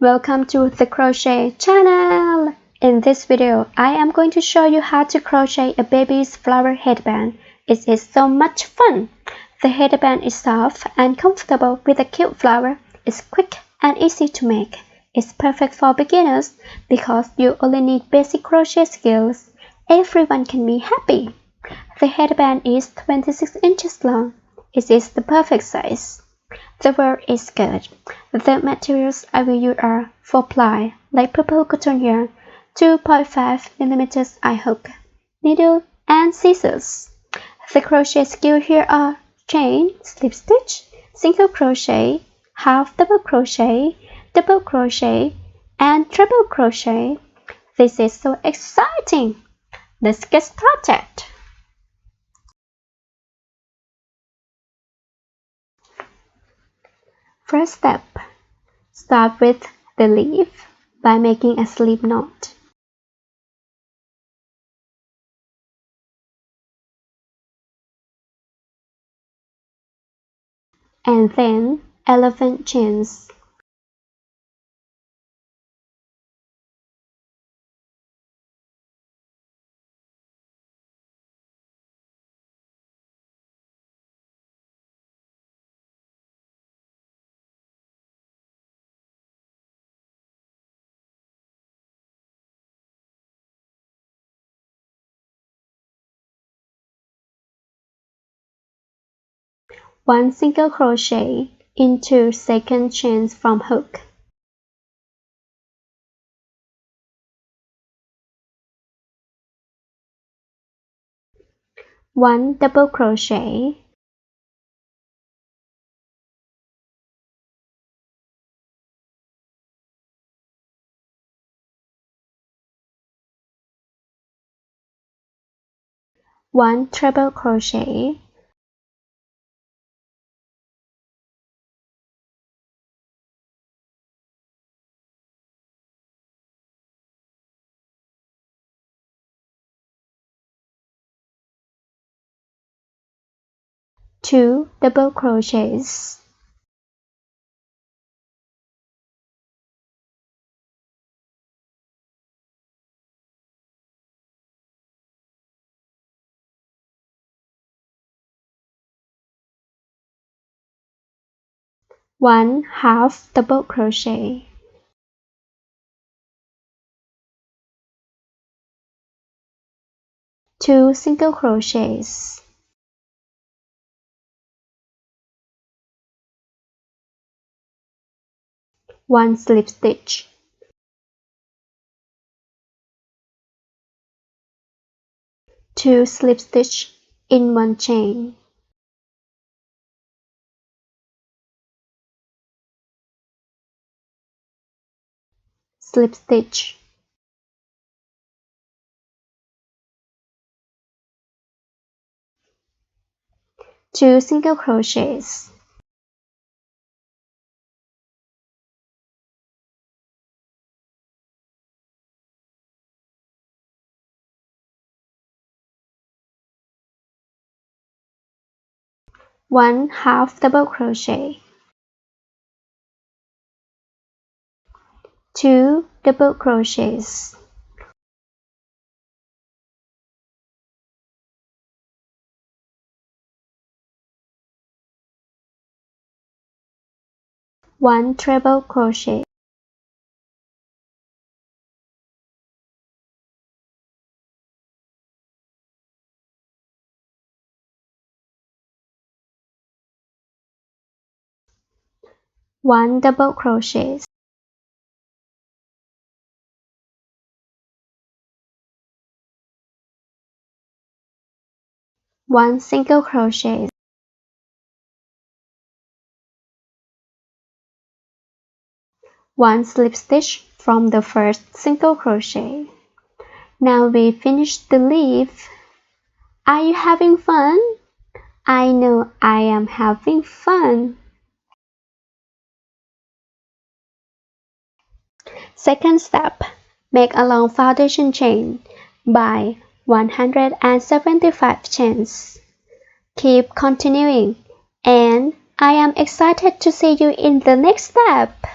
Welcome to the Crochet channel! In this video, I am going to show you how to crochet a baby's flower headband. It is so much fun! The headband is soft and comfortable with a cute flower. It's quick and easy to make. It's perfect for beginners because you only need basic crochet skills. Everyone can be happy. The headband is 26 inches long. It is the perfect size. The work is good. The materials I will use are 4-ply, light purple cotton yarn, 2.5 mm eye hook, needle, and scissors. The crochet skill here are chain, slip stitch, single crochet, half double crochet, and treble crochet. This is so exciting! Let's get started! First step, start with the leaf by making a slip knot. And then elephant chains. One single crochet into second chains from hook. One double crochet. One treble crochet. Two double crochets. One half double crochet. Two single crochets. One slip stitch. Two slip stitch in one chain. Slip stitch. Two single crochets. One half double crochet. Two double crochets. One treble crochet. One double crochet. One single crochet. One slip stitch from the first single crochet. Now we finished the leaf. Are you having fun? I know I am having fun. Second step, make a long foundation chain by 175 chains. Keep continuing, and I am excited to see you in the next step.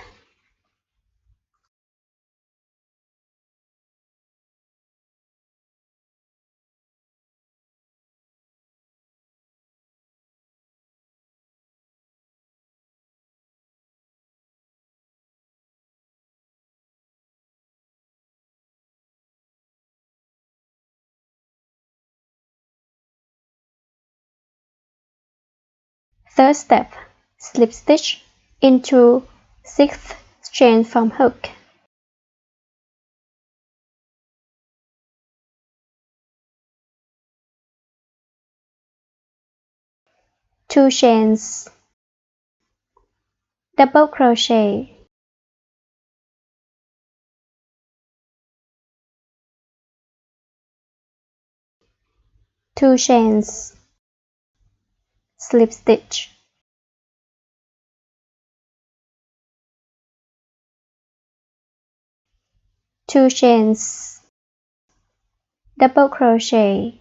Third step, slip stitch into 6th chain from hook. Two chains, double crochet, two chains, slip stitch, two chains, double crochet,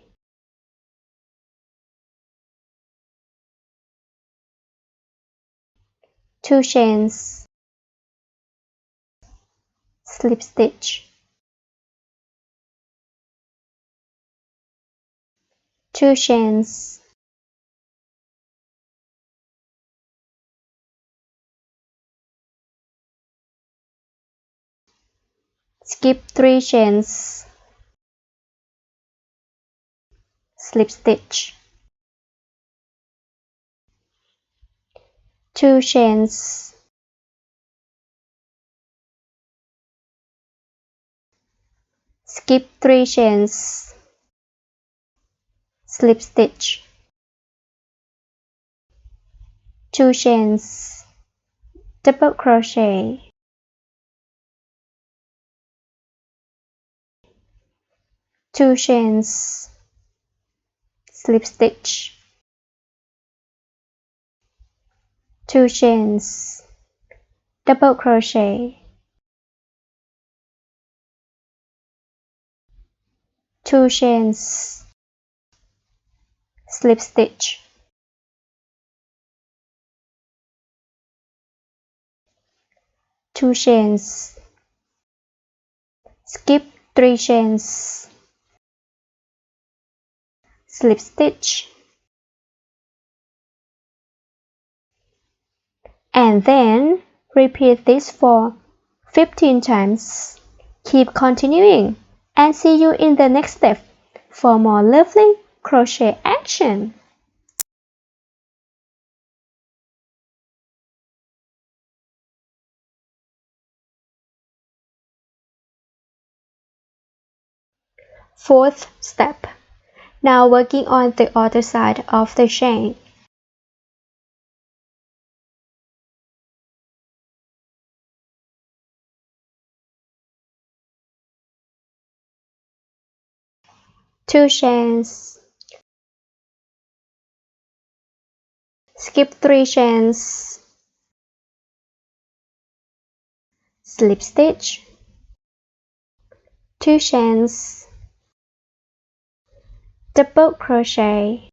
two chains, slip stitch, two chains, skip 3 chains, slip stitch, two chains, skip 3 chains, slip stitch, two chains, double crochet, two chains, slip stitch, two chains, double crochet, two chains, slip stitch, two chains, skip 3 chains, slip stitch, and then repeat this for 15 times. Keep continuing and see you in the next step for more lovely crochet action. Fourth step. Now working on the other side of the chain. Two chains, skip 3 chains, slip stitch, two chains, double crochet,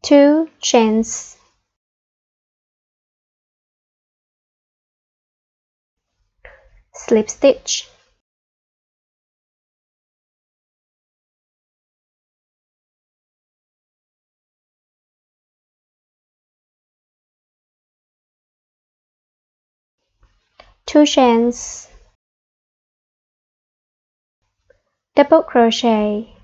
two chains, slip stitch, two chains, double crochet,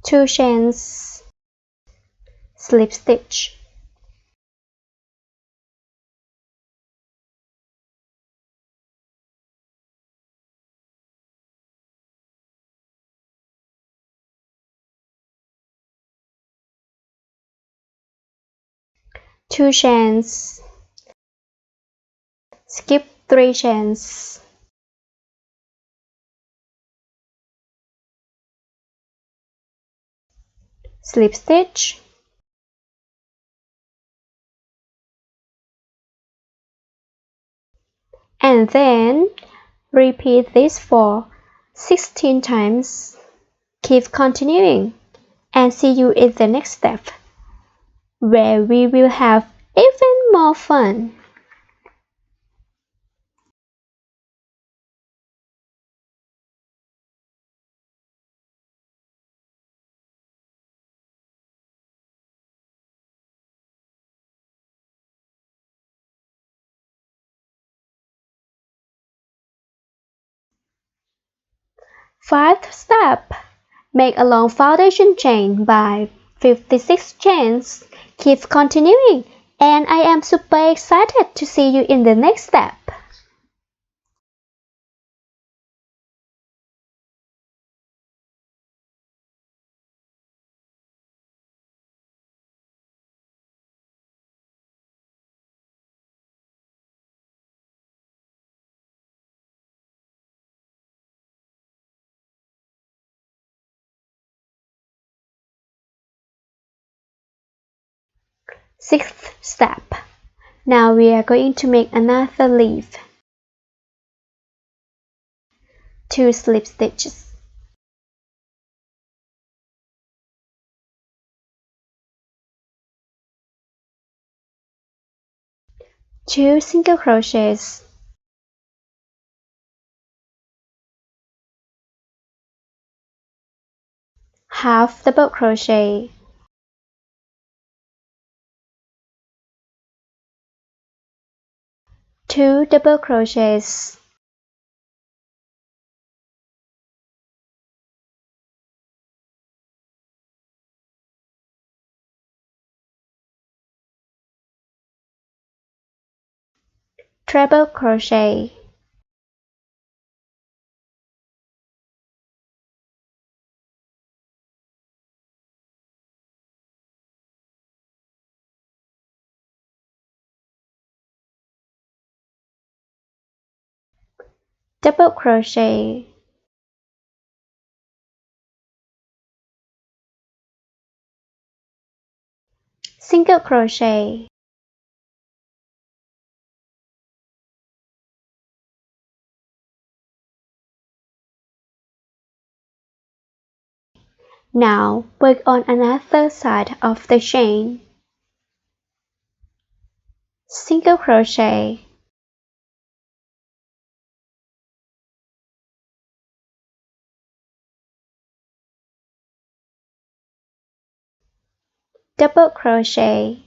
two chains, slip stitch, two chains, skip 3 chains, slip stitch, and then repeat this for 16 times. Keep continuing and see you in the next step, where we will have even more fun. Fifth step. Make a long foundation chain by 56 chains. Keep continuing, and I am super excited to see you in the next step. Sixth step. Now we are going to make another leaf. 2 slip stitches. Two single crochets. Half double crochet. Two double crochets. Treble crochet. Double crochet. Single crochet. Now work on another side of the chain. Single crochet. Double crochet.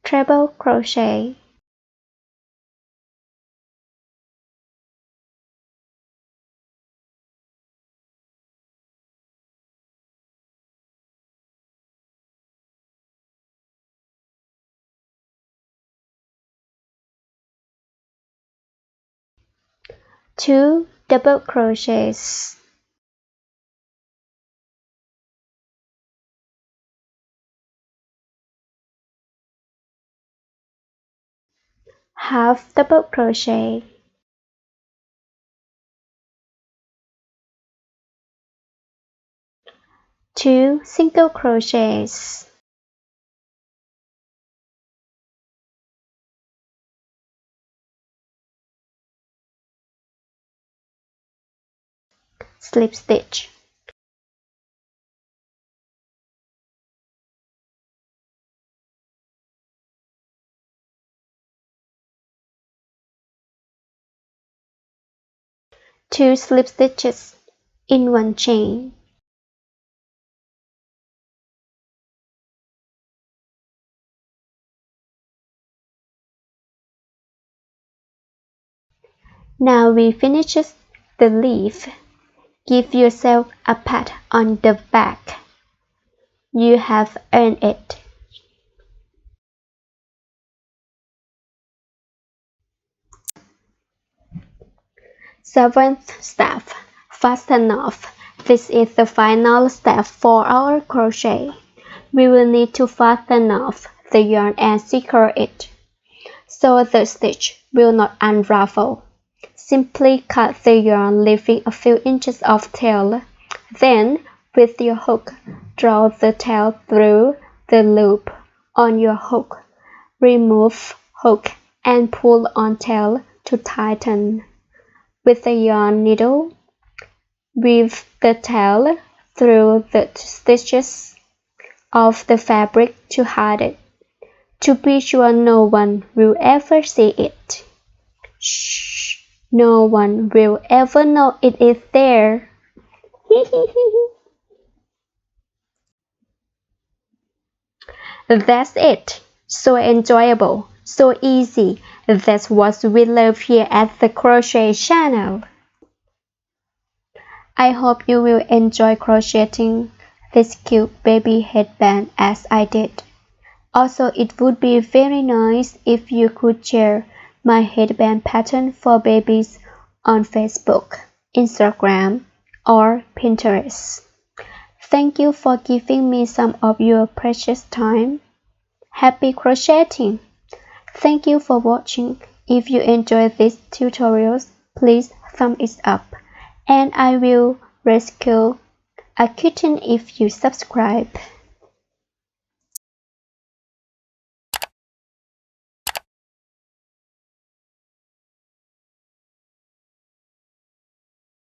Treble crochet. Two double crochets. Half double crochet. Two single crochets. Slip stitch. Two slip stitches in one chain. Now we finish the leaf. Give yourself a pat on the back. You have earned it. Seventh step. Fasten off. This is the final step for our crochet. We will need to fasten off the yarn and secure it, so the stitch will not unravel. Simply cut the yarn, leaving a few inches of tail. Then, with your hook, draw the tail through the loop on your hook. Remove hook and pull on tail to tighten. With the yarn needle, weave the tail through the stitches of the fabric to hide it, to be sure no one will ever see it. Shh, no one will ever know it is there. That's it. So enjoyable, so easy. That's what we love here at the Crochet channel. I hope you will enjoy crocheting this cute baby headband as I did. Also, it would be very nice if you could share my headband pattern for babies on Facebook, Instagram, or Pinterest. Thank you for giving me some of your precious time. Happy crocheting! Thank you for watching. If you enjoyed these tutorials, please thumb it up, and I will rescue a kitten if you subscribe.